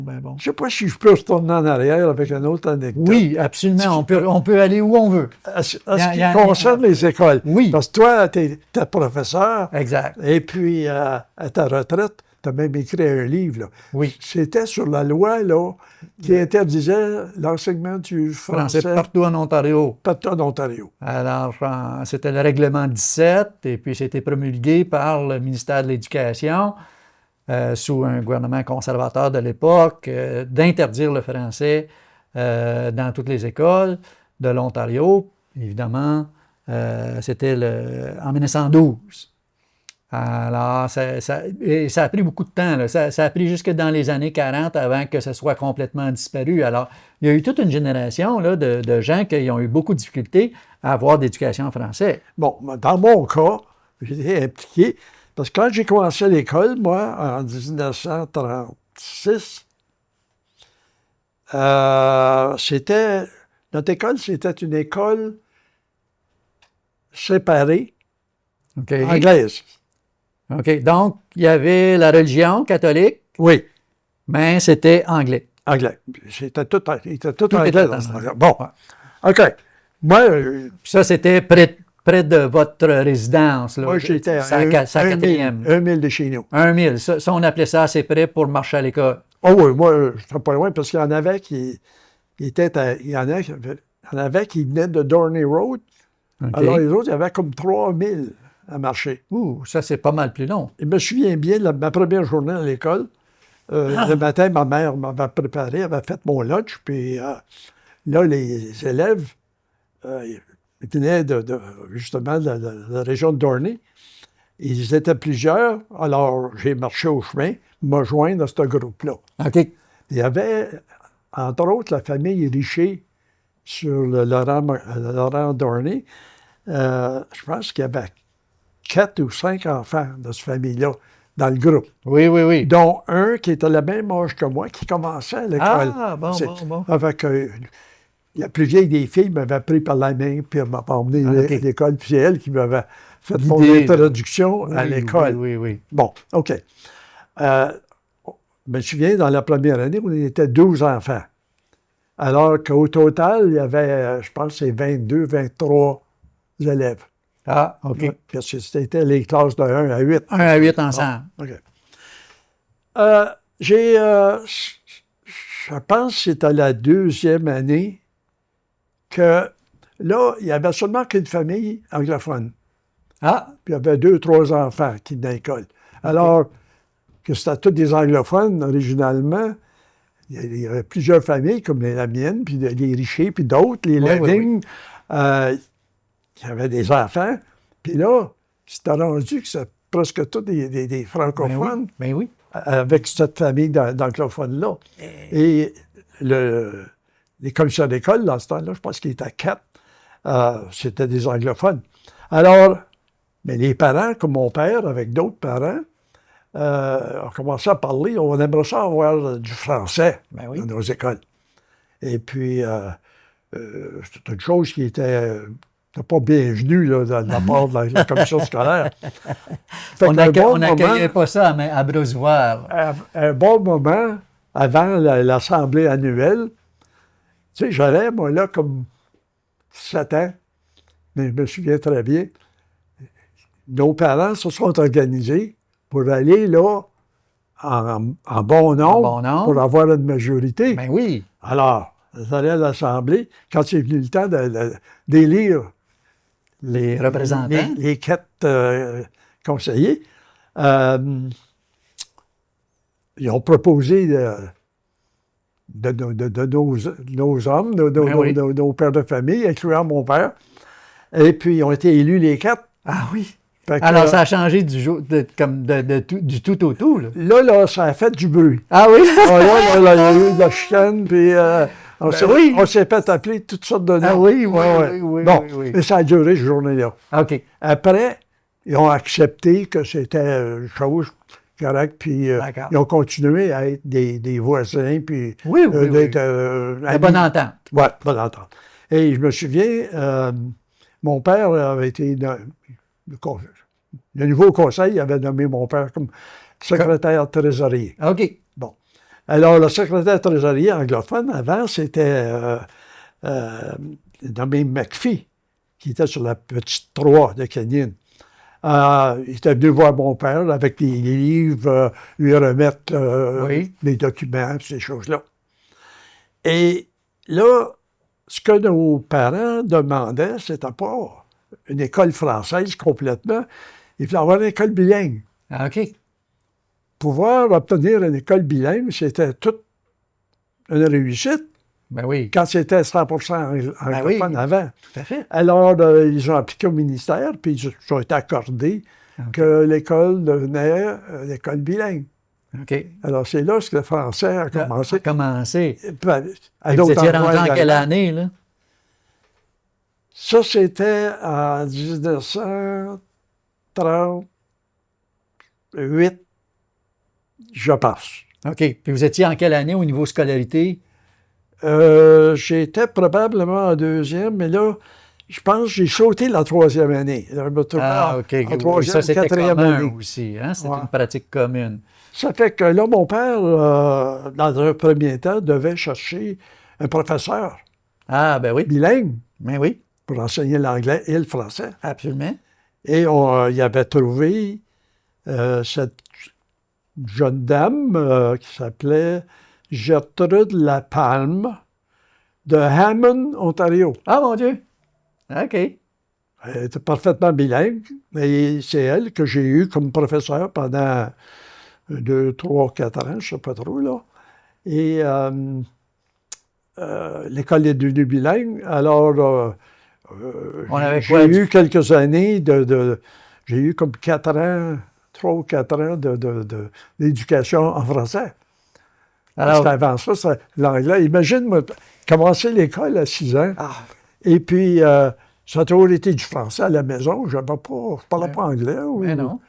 Ben bon. Je ne sais pas si je peux retourner en arrière avec une autre anecdote. Oui, absolument. On peut aller où on veut. En ce qui concerne les écoles. Oui. Parce que toi, tu es professeur. Exact. Et puis, à ta retraite, tu as même écrit un livre. Là. Oui. C'était sur la loi là, qui interdisait l'enseignement du français partout en Ontario. Partout en Ontario. Alors, c'était le règlement 17, et puis c'était promulgué par le ministère de l'Éducation, sous un gouvernement conservateur de l'époque, d'interdire le français dans toutes les écoles de l'Ontario. Évidemment, c'était en 1912. Alors, ça a pris beaucoup de temps. Là. Ça a pris jusque dans les années 40 avant que ça soit complètement disparu. Alors, il y a eu toute une génération là, de gens qui ont eu beaucoup de difficultés à avoir d'éducation en français. Bon, dans mon cas, j'étais impliqué, parce que quand j'ai commencé l'école, moi, en 1936, notre école, c'était une école séparée, anglaise. OK. Donc, il y avait la religion catholique. Oui. Mais c'était anglais. Anglais. C'était tout anglais dans ce temps-là. Bon. Ouais. OK. Moi, ça, c'était près de votre résidence. Là. Moi, j'étais à sa quatrième. 1 mille de chez nous. 1 000. Ça, on appelait ça assez près pour marcher à l'école. Oh oui, moi, je ne pas loin parce qu'il y en avait qui venaient de Dorney Road. Okay. Alors, les autres, il y avait comme 3 000 à marcher. Ouh, ça, c'est pas mal plus long. Je me souviens bien, ma première journée à l'école, le matin, ma mère m'avait préparé, avait fait mon lunch, puis là, les élèves venaient justement de la région de Dorney. Ils étaient plusieurs, alors j'ai marché au chemin, me joindre à ce groupe-là. OK. Il y avait, entre autres, la famille Richer sur le Laurent Dorney. Je pense qu'il y avait 4 ou 5 enfants de cette famille-là dans le groupe. Oui, oui, oui. Dont un qui était le même âge que moi, qui commençait à l'école. Ah, bon. Avec la plus vieille des filles m'avait pris par la main, puis elle m'a emmené à l'école, puis c'est elle qui m'avait fait mon introduction à l'école. Oui. Bon, OK. Je me souviens, dans la première année, on était 12 enfants. Alors qu'au total, il y avait, je pense, c'est 22, 23 élèves. Ah, OK. Ouais, parce que c'était les classes de 1 à 8. 1 à 8 ensemble. Bon, OK. Je pense que c'était la deuxième année que, là, il n'y avait seulement qu'une famille anglophone. Ah! Puis il y avait 2 ou 3 enfants qui venaient à l'école. Alors, que c'était tous des anglophones, originalement, il y avait plusieurs familles, comme la mienne, puis les Richer, puis d'autres, les Leving, qui avaient des enfants. Puis là, c'était rendu que c'est presque tous des francophones. Ben oui. Avec cette famille d'anglophones-là. Et les commissaires d'école, dans ce temps-là, je pense qu'il était 4, c'était des anglophones. Alors, mais les parents, comme mon père, avec d'autres parents, ont commencé à parler. On aimerait ça avoir du français dans nos écoles. Et puis, c'était une chose qui était pas bienvenue là, de la part de la commission scolaire. On n'accueillait pas ça à bras ouverts. Un bon moment, avant l'assemblée annuelle, tu sais, j'avais, moi, là, comme 7 ans, mais je me souviens très bien, nos parents se sont organisés pour aller là en bon nombre pour avoir une majorité. Ben oui. Alors, ils allaient à l'Assemblée. Quand c'est venu le temps d'élire les représentants, les 4 conseillers, ils ont proposé de nos hommes, nos pères de famille, incluant mon père, et puis ils ont été élus les 4. Ah oui! Alors, ça a changé du tout au tout, là. Là, ça a fait du bruit. Ah oui? Là, il y a eu de la chienne, puis on s'est fait appeler toutes sortes de noms. Ah oui. Bon, mais ça a duré cette journée-là. OK. Après, ils ont accepté que c'était une chose correcte, puis ils ont continué à être des voisins, puis d'être la bonne entente. Oui, bonne entente. Et je me souviens, mon père avait été... Le nouveau conseil avait nommé mon père comme secrétaire trésorier. OK. Bon. Alors, le secrétaire trésorier anglophone, avant, c'était nommé McPhee, qui était sur la petite 3 de Canyon. Il était venu voir mon père avec des livres, lui remettre des documents, ces choses-là. Et là, ce que nos parents demandaient, c'était pas une école française complètement. Il fallait avoir une école bilingue. Ah, OK. Pouvoir obtenir une école bilingue, c'était toute une réussite. Ben oui. Quand c'était 100% anglophone avant. Tout à fait. Alors, ils ont appliqué au ministère, puis ils ont été accordés que l'école devenait l'école bilingue. OK. Alors, c'est là que le français a commencé. Vous étiez rendu en quelle année, là? Ça, c'était en 1938, je pense. OK. Puis vous étiez en quelle année au niveau scolarité? J'étais probablement en deuxième, mais là, je pense que j'ai sauté la troisième année. OK. En troisième, ça, c'était quatrième commun année. aussi. Hein? C'était une pratique commune. Ça fait que là, mon père, dans un premier temps, devait chercher un professeur. Ah, ben oui. Bilingue. Ben oui. Pour enseigner l'anglais et le français. Absolument. Et il avait trouvé cette jeune dame qui s'appelait Gertrude Lapalme de Hammond, Ontario. Ah, mon Dieu! OK. Elle était parfaitement bilingue, et c'est elle que j'ai eue comme professeur pendant 2, 3, 4 ans, je ne sais pas trop, là. Et l'école est devenue bilingue, alors j'ai eu quelques années j'ai eu comme 4 ans, 3 ou 4 ans d'éducation en français. Alors, parce qu'avant ça, l'anglais. Imagine-moi, commencer l'école à 6 ans, et puis ça a toujours été du français à la maison. Je ne parlais pas anglais. Mais non.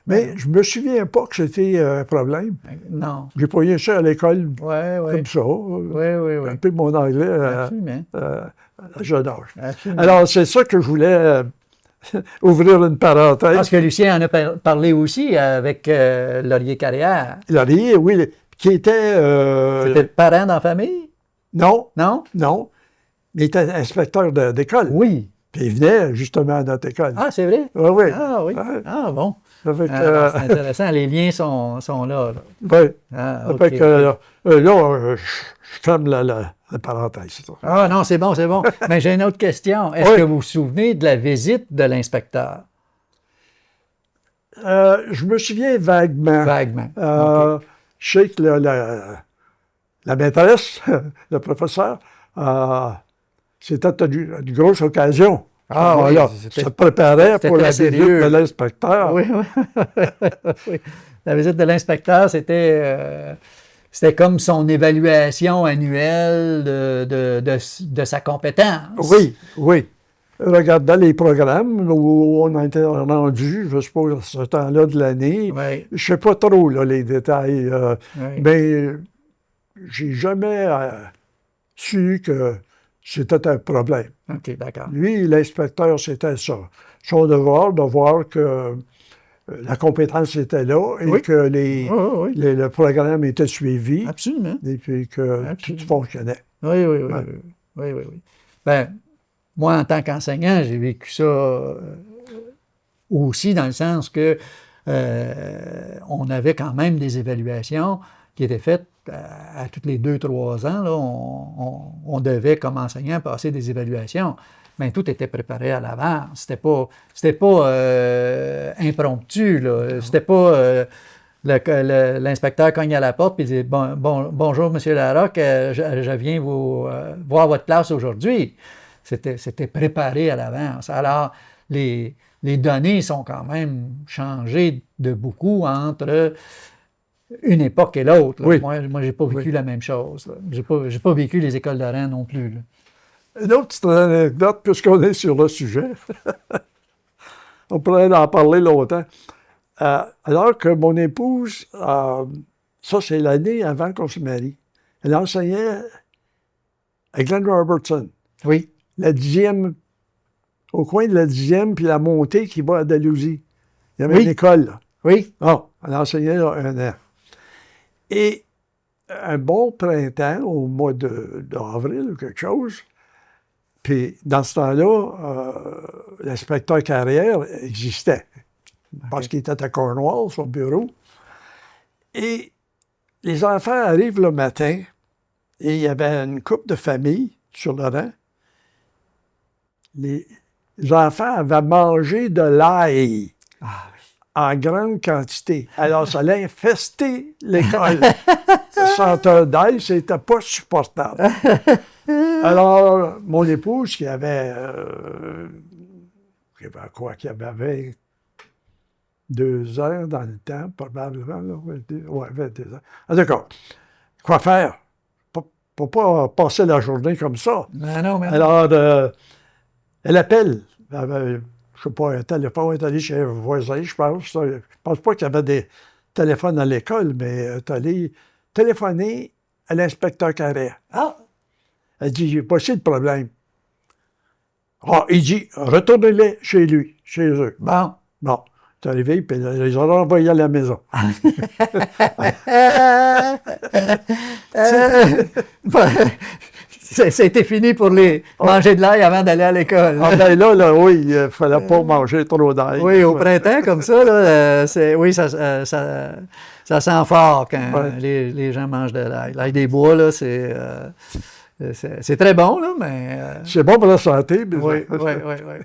Mais je me souviens pas que c'était un problème. Non. J'ai pas eu ça à l'école comme ça. Oui. Un peu mon anglais à jeune âge. Absolument. Alors, c'est ça que je voulais ouvrir une parenthèse. Parce que Lucien en a parlé aussi avec Laurier-Carrière. Laurier, oui, qui était... C'était le parent dans la famille? Non. Non? Non. Il était inspecteur d'école. Oui. Puis il venait justement à notre école. Ah, c'est vrai? Oui. Ah, oui. Ouais. Ah, bon. C'est intéressant. Les liens sont là. Oui. Ah, OK. Là, je ferme la parenthèse. Ah, non, c'est bon. Mais j'ai une autre question. Est-ce que vous vous souvenez de la visite de l'inspecteur? Je me souviens vaguement. Okay. Je sais que la maîtresse, le professeur, c'était une grosse occasion. Voilà, ça se préparait pour la visite de l'inspecteur. Oui. La visite de l'inspecteur, c'était comme son évaluation annuelle de sa compétence. Oui. Regardant les programmes où on a été rendu, je suppose, à ce temps-là de l'année. Oui. Je ne sais pas trop là, les détails, mais j'ai jamais su que c'était un problème. OK, d'accord. Lui, l'inspecteur, c'était ça. Son devoir de voir que la compétence était là et que le programme était suivi. Absolument. Et puis que tout fonctionnait. Oui. Ben, moi, en tant qu'enseignant, j'ai vécu ça aussi dans le sens que on avait quand même des évaluations qui étaient faites à tous les 2-3 ans. Là, on devait, comme enseignant, passer des évaluations. Mais tout était préparé à l'avance. C'était pas impromptu. Là. C'était pas l'inspecteur cogne à la porte et dit bonjour, M. Larocque, je viens vous voir votre classe aujourd'hui. C'était préparé à l'avance. Alors, les données sont quand même changées de beaucoup entre une époque et l'autre. Oui. Moi, je n'ai pas vécu la même chose. Je n'ai pas vécu les écoles de Rennes non plus. Là. Une autre petite anecdote, puisqu'on est sur le sujet. On pourrait en parler longtemps. Alors que mon épouse, ça c'est l'année avant qu'on se marie, elle enseignait à Glen Robertson. Oui. La 10e, au coin de la 10e, puis la montée qui va à Dalhousie. Il y avait une école, là. Oui. Elle enseignait là 1 an. Et un bon printemps, au mois d'avril ou quelque chose. Puis, dans ce temps-là, l'inspecteur carrière existait. Parce qu'il était à Cornwall, son bureau. Et les enfants arrivent le matin, et il y avait une couple de familles sur le rang. Les enfants avaient mangé de l'ail en grande quantité. Alors, ça allait infester l'école. Le senteur d'ail, c'était pas supportable. Alors, mon épouse, qui avait, qui avait 22 ans dans le temps, probablement, là, 22 ans. En tout cas, quoi faire? Pour pas passer la journée comme ça. Mais non, mais non. Alors, elle appelle. Elle avait, je sais pas, un téléphone, elle est allée chez un voisin, je pense. Je pense pas qu'il y avait des téléphones à l'école, mais elle est allée téléphoner à l'inspecteur carrière. Ah! Elle dit, voici le problème. Ah, il dit, retournez-les chez lui, chez eux. Bon. Bon, c'est arrivé, puis ils les ont renvoyés à la maison. C'était fini pour les manger de l'ail avant d'aller à l'école. Ah ben là, oui, il ne fallait pas manger trop d'ail. Oui, au printemps, comme ça, là, oui, ça sent fort quand les gens mangent de l'ail. L'ail des bois, là, c'est très bon, là, mais... C'est bon pour la santé. Mais oui, oui, oui, oui.